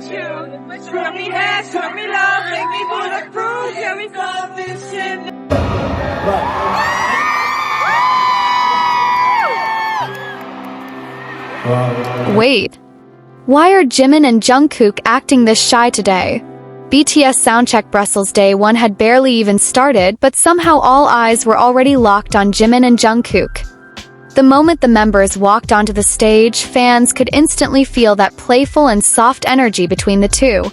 you. Show me hands, show me love, make me bulletproof. Yeah, we got this shit. Wait, why are Jimin and Jungkook acting this shy today? BTS Soundcheck Brussels Day 1 had barely even started, but somehow all eyes were already locked on Jimin and Jungkook. The moment the members walked onto the stage, fans could instantly feel that playful and soft energy between the two.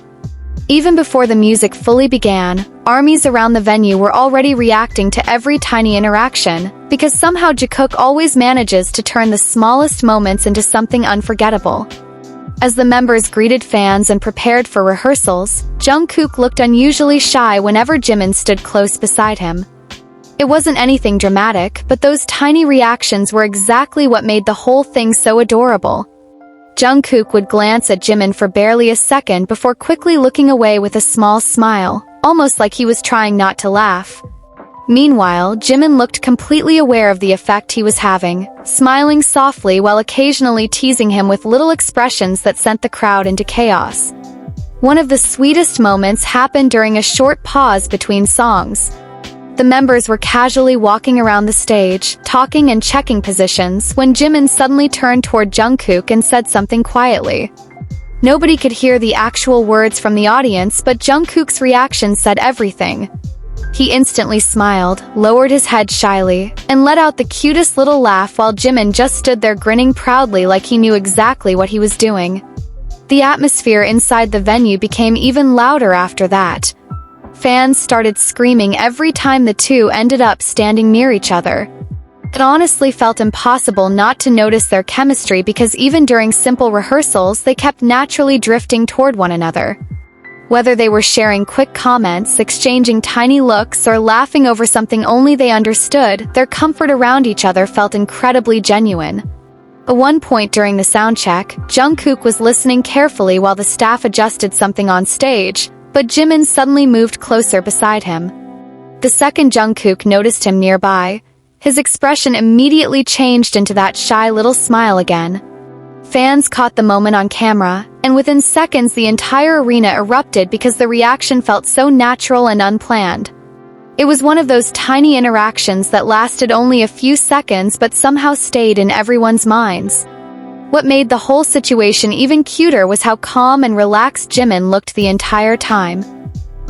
Even before the music fully began, armies around the venue were already reacting to every tiny interaction, because somehow Jikook always manages to turn the smallest moments into something unforgettable. As the members greeted fans and prepared for rehearsals, Jungkook looked unusually shy whenever Jimin stood close beside him. It wasn't anything dramatic, but those tiny reactions were exactly what made the whole thing so adorable. Jungkook would glance at Jimin for barely a second before quickly looking away with a small smile, almost like he was trying not to laugh. Meanwhile, Jimin looked completely aware of the effect he was having, smiling softly while occasionally teasing him with little expressions that sent the crowd into chaos. One of the sweetest moments happened during a short pause between songs. The members were casually walking around the stage, talking and checking positions, when Jimin suddenly turned toward Jungkook and said something quietly. Nobody could hear the actual words from the audience, but Jungkook's reaction said everything. He instantly smiled, lowered his head shyly, and let out the cutest little laugh while Jimin just stood there grinning proudly like he knew exactly what he was doing. The atmosphere inside the venue became even louder after that. Fans started screaming every time the two ended up standing near each other. It honestly felt impossible not to notice their chemistry because even during simple rehearsals they kept naturally drifting toward one another. Whether they were sharing quick comments, exchanging tiny looks, or laughing over something only they understood, their comfort around each other felt incredibly genuine. At one point during the soundcheck, Jungkook was listening carefully while the staff adjusted something on stage, but Jimin suddenly moved closer beside him. The second Jungkook noticed him nearby, his expression immediately changed into that shy little smile again. Fans caught the moment on camera, and within seconds the entire arena erupted because the reaction felt so natural and unplanned. It was one of those tiny interactions that lasted only a few seconds but somehow stayed in everyone's minds. What made the whole situation even cuter was how calm and relaxed Jimin looked the entire time.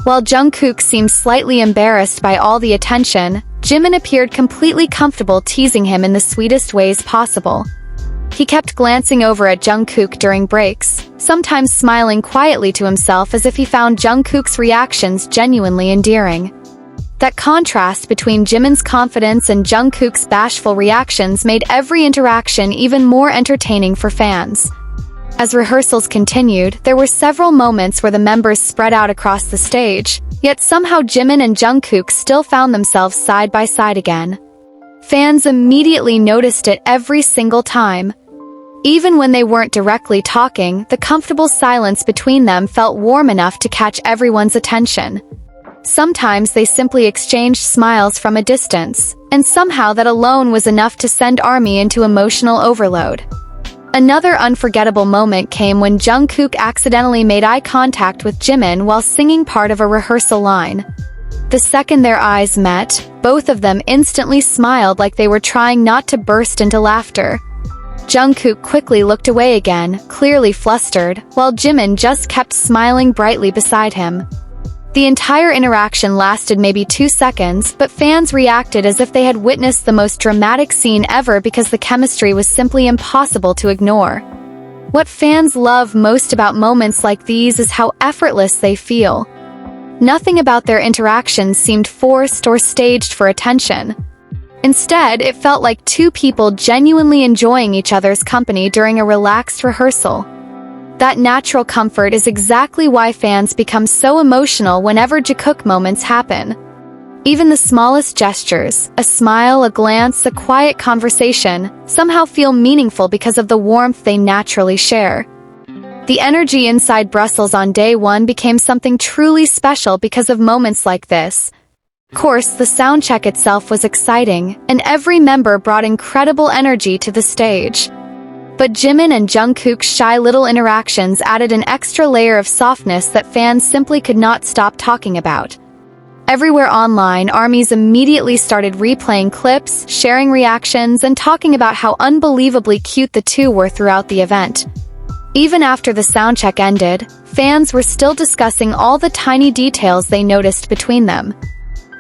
While Jungkook seemed slightly embarrassed by all the attention, Jimin appeared completely comfortable teasing him in the sweetest ways possible. He kept glancing over at Jungkook during breaks, sometimes smiling quietly to himself as if he found Jungkook's reactions genuinely endearing. That contrast between Jimin's confidence and Jungkook's bashful reactions made every interaction even more entertaining for fans. As rehearsals continued, there were several moments where the members spread out across the stage, yet somehow Jimin and Jungkook still found themselves side by side again. Fans immediately noticed it every single time. Even when they weren't directly talking, the comfortable silence between them felt warm enough to catch everyone's attention. Sometimes they simply exchanged smiles from a distance, and somehow that alone was enough to send ARMY into emotional overload. Another unforgettable moment came when Jungkook accidentally made eye contact with Jimin while singing part of a rehearsal line. The second their eyes met, both of them instantly smiled like they were trying not to burst into laughter. Jungkook quickly looked away again, clearly flustered, while Jimin just kept smiling brightly beside him. The entire interaction lasted maybe 2 seconds, but fans reacted as if they had witnessed the most dramatic scene ever because the chemistry was simply impossible to ignore. What fans love most about moments like these is how effortless they feel. Nothing about their interactions seemed forced or staged for attention. Instead, it felt like two people genuinely enjoying each other's company during a relaxed rehearsal. That natural comfort is exactly why fans become so emotional whenever Jikook moments happen. Even the smallest gestures, a smile, a glance, a quiet conversation, somehow feel meaningful because of the warmth they naturally share. The energy inside Brussels on day 1 became something truly special because of moments like this. Of course, the soundcheck itself was exciting, and every member brought incredible energy to the stage. But Jimin and Jungkook's shy little interactions added an extra layer of softness that fans simply could not stop talking about. Everywhere online, ARMYs immediately started replaying clips, sharing reactions, and talking about how unbelievably cute the two were throughout the event. Even after the soundcheck ended, fans were still discussing all the tiny details they noticed between them.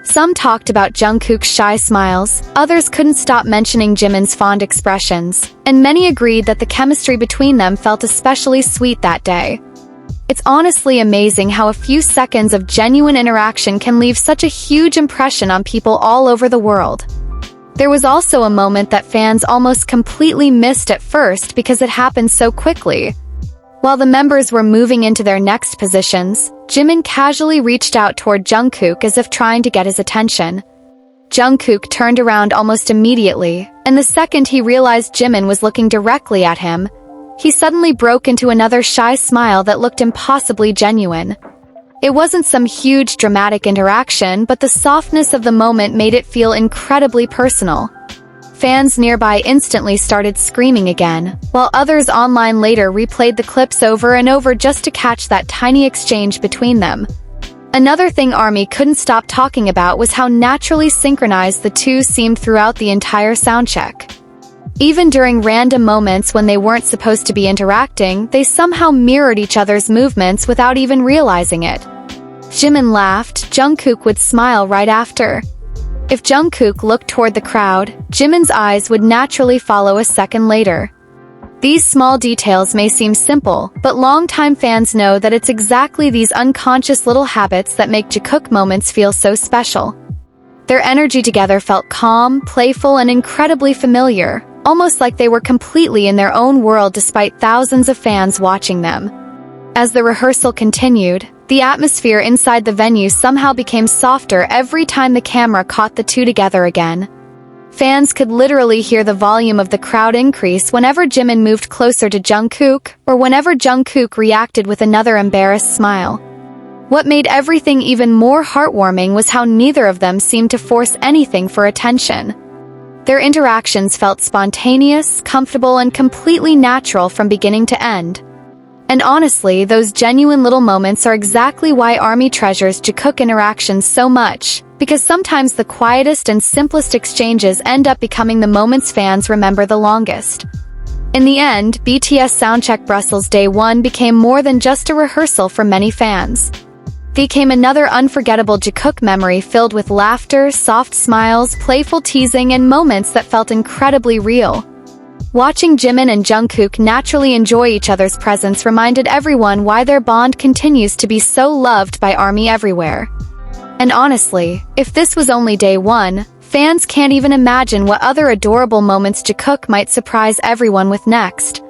Some talked about Jungkook's shy smiles, others couldn't stop mentioning Jimin's fond expressions, and many agreed that the chemistry between them felt especially sweet that day. It's honestly amazing how a few seconds of genuine interaction can leave such a huge impression on people all over the world. There was also a moment that fans almost completely missed at first because it happened so quickly. While the members were moving into their next positions, Jimin casually reached out toward Jungkook as if trying to get his attention. Jungkook turned around almost immediately, and the second he realized Jimin was looking directly at him, he suddenly broke into another shy smile that looked impossibly genuine. It wasn't some huge dramatic interaction, but the softness of the moment made it feel incredibly personal. Fans nearby instantly started screaming again, while others online later replayed the clips over and over just to catch that tiny exchange between them. Another thing ARMY couldn't stop talking about was how naturally synchronized the two seemed throughout the entire soundcheck. Even during random moments when they weren't supposed to be interacting, they somehow mirrored each other's movements without even realizing it. Jimin laughed, Jungkook would smile right after. If Jungkook looked toward the crowd, Jimin's eyes would naturally follow a second later. These small details may seem simple, but longtime fans know that it's exactly these unconscious little habits that make Jikook moments feel so special. Their energy together felt calm, playful, and incredibly familiar, almost like they were completely in their own world despite thousands of fans watching them. As the rehearsal continued, the atmosphere inside the venue somehow became softer every time the camera caught the two together again. Fans could literally hear the volume of the crowd increase whenever Jimin moved closer to Jungkook, or whenever Jungkook reacted with another embarrassed smile. What made everything even more heartwarming was how neither of them seemed to force anything for attention. Their interactions felt spontaneous, comfortable, and completely natural from beginning to end. And honestly, those genuine little moments are exactly why ARMY treasures Jikook interactions so much, because sometimes the quietest and simplest exchanges end up becoming the moments fans remember the longest. In the end, BTS Soundcheck Brussels Day 1 became more than just a rehearsal for many fans. It became another unforgettable Jikook memory filled with laughter, soft smiles, playful teasing, and moments that felt incredibly real. Watching Jimin and Jungkook naturally enjoy each other's presence reminded everyone why their bond continues to be so loved by ARMY everywhere. And honestly, if this was only day 1, fans can't even imagine what other adorable moments Jikook might surprise everyone with next.